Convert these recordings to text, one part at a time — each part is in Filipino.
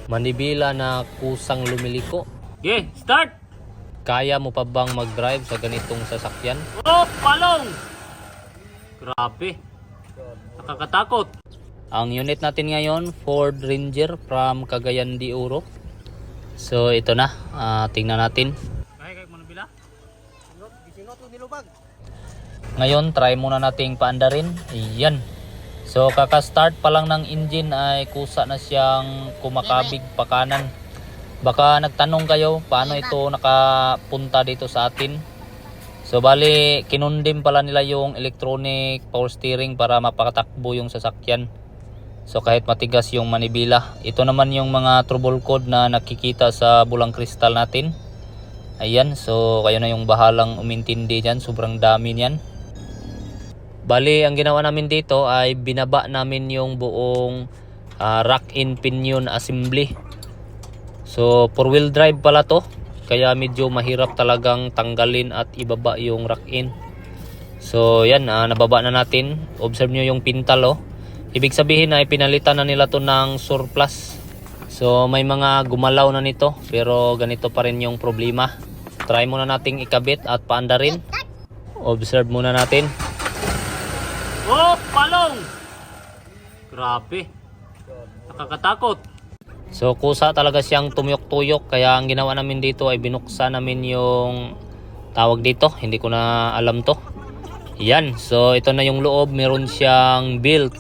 Manibela na kusang lumiliko. Okay, start! Kaya mo pa bang mag-drive sa ganitong sasakyan? Oh, palong! Grabe. Nakakatakot. Ang unit natin ngayon, Ford Ranger from Cagayan de Oro. So ito na, tingnan natin. Kaya manibela? Ngayon, try muna nating paandarin. Ayan. So kaka-start pa lang ng engine ay kusa na siyang kumakabig pa kanan. Baka nagtanong kayo paano ito nakapunta dito sa atin. So bali, kinundim pala nila yung electronic power steering para mapakatakbo yung sasakyan. So kahit matigas yung manibela. Ito naman yung mga trouble code na nakikita sa bulang kristal natin. Ayan, so kayo na yung bahalang umintindi dyan. Sobrang dami niyan. Bali, ang ginawa namin dito ay binaba namin yung buong rack-in pinion assembly. So 4-wheel drive pala to. Kaya medyo mahirap talagang tanggalin at ibaba yung rack-in. So yan, nababa na natin. Observe nyo yung pintal, oh. Ibig sabihin ay pinalitan na nila to ng surplus. So may mga gumalaw na nito, pero ganito pa rin yung problema. Try muna nating ikabit at paandarin. Observe muna natin. Oh, palong! Grabe. Nakakatakot. So kusa talaga siyang tumuyok-tuyok, kaya ang ginawa namin dito ay binuksan namin yung tawag dito, hindi ko na alam to. Yan, so ito na yung loob, meron siyang built.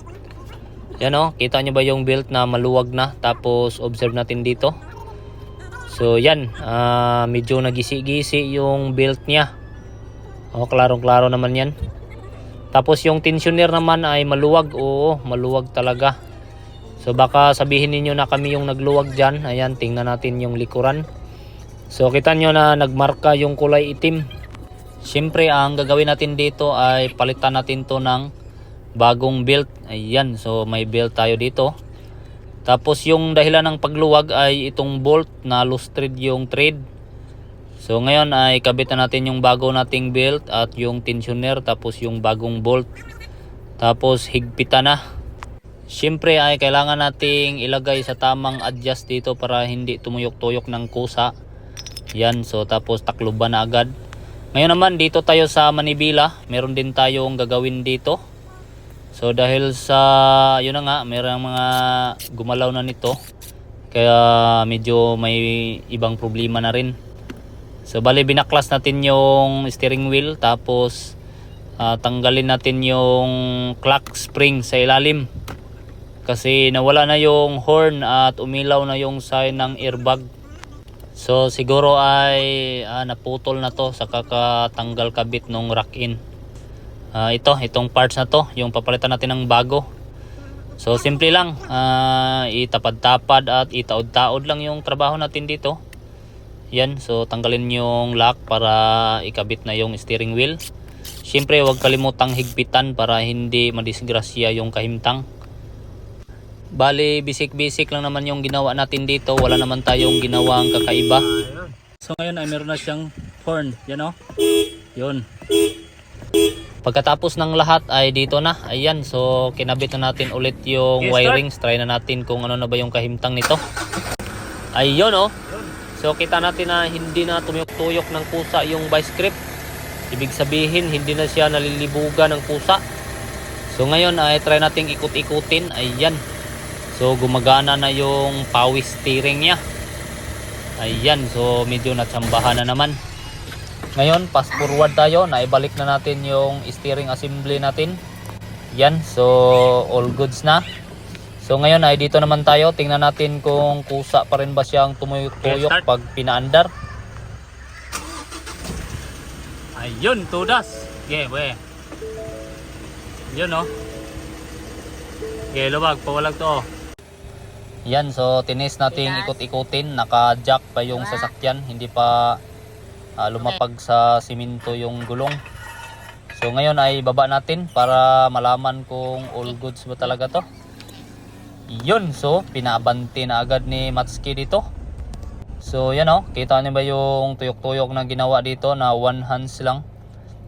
Yan, oh, kita nyo ba yung built na maluwag na? Tapos observe natin dito. So yan, medyo nagisi-gisi yung built niya. Oh, klarong-klaro naman yan. Tapos yung tensioner naman ay maluwag. Oo, maluwag talaga. So baka sabihin niyo na kami yung nagluwag dyan. Ayan, tingnan natin yung likuran. So kita nyo na nagmarka yung kulay itim. Siyempre, ang gagawin natin dito ay palitan natin to ng bagong belt. Ayan, so may belt tayo dito. Tapos yung dahilan ng pagluwag ay itong bolt na lustred yung thread. So ngayon ay kabit na natin yung bago nating belt at yung tensioner, tapos yung bagong bolt. Tapos higpitan na. Siyempre ay kailangan nating ilagay sa tamang adjust dito para hindi tumuyok-tuyok ng kusa. Yan, so tapos takluban na agad. Ngayon naman dito tayo sa manibela, meron din tayong gagawin dito. So dahil sa yun na nga, merong mga gumalaw na nito, kaya medyo may ibang problema na rin. So bali, binaklas natin yung steering wheel, tapos tanggalin natin yung clock spring sa ilalim. Kasi nawala na yung horn at umilaw na yung sign ng airbag. So siguro ay naputol na to sa kakatanggal kabit ng rack-in. Itong parts na to, yung papalitan natin ng bago. So simple lang, itapad-tapad at itaod-taod lang yung trabaho natin dito. Yan, so tanggalin yung lock para ikabit na yung steering wheel. Siyempre, huwag kalimutang higpitan para hindi madisgrasya yung kahimtang. Bali, basic lang naman yung ginawa natin dito. Wala naman tayong ginawang kakaiba. So ngayon ay meron na siyang horn. Yan, oh. Yun. Pagkatapos ng lahat ay dito na. Ayan, so kinabit na natin ulit yung wirings. Try na natin kung ano na ba yung kahimtang nito. Ayun, oh. So kita natin na hindi na tumuyok-tuyok ng kusa yung vice grip. Ibig sabihin hindi na siya nalilibugan ng kusa. So ngayon ay try nating ikut-ikutin. Ayan. So gumagana na yung power steering niya. Ayan, so medyo natsambahan na naman. Ngayon fast forward tayo, naibalik na natin yung steering assembly natin. Yan, so all goods na. So ngayon ay dito naman tayo, tingnan natin kung kusa pa rin ba siyang tumuyok-tuyok pag pinaandar. Ayun, tudas. Okay, we. Yun, oh. Okay, luwag, pawalag to. Yan, so tinis natin ikot-ikutin, naka-jack pa yung sasakyan, hindi pa lumapag sa simento yung gulong. So ngayon ay baba natin para malaman kung all goods ba talaga to. Yun, so pinaabanti na agad ni Matsuki dito. So yan, oh, kita niyo ba yung tuyok-tuyok na ginawa dito na one hands lang.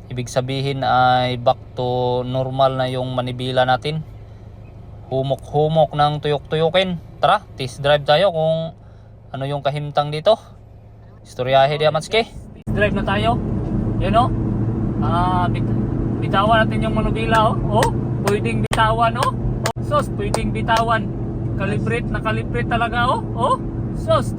Ibig sabihin ay back to normal na yung manibela natin. Humok-humok ng tuyok-tuyokin. tara, test drive tayo kung ano yung kahimtang dito. Istoryahe diya Matsuki. Test drive na tayo. Yan o. Bitawan natin yung manubila oh. Oh, pwedeng bitawan oh. Sos, pwedeng bitawan. Kalibrate, nakalibrate talaga oh. Oh, sos,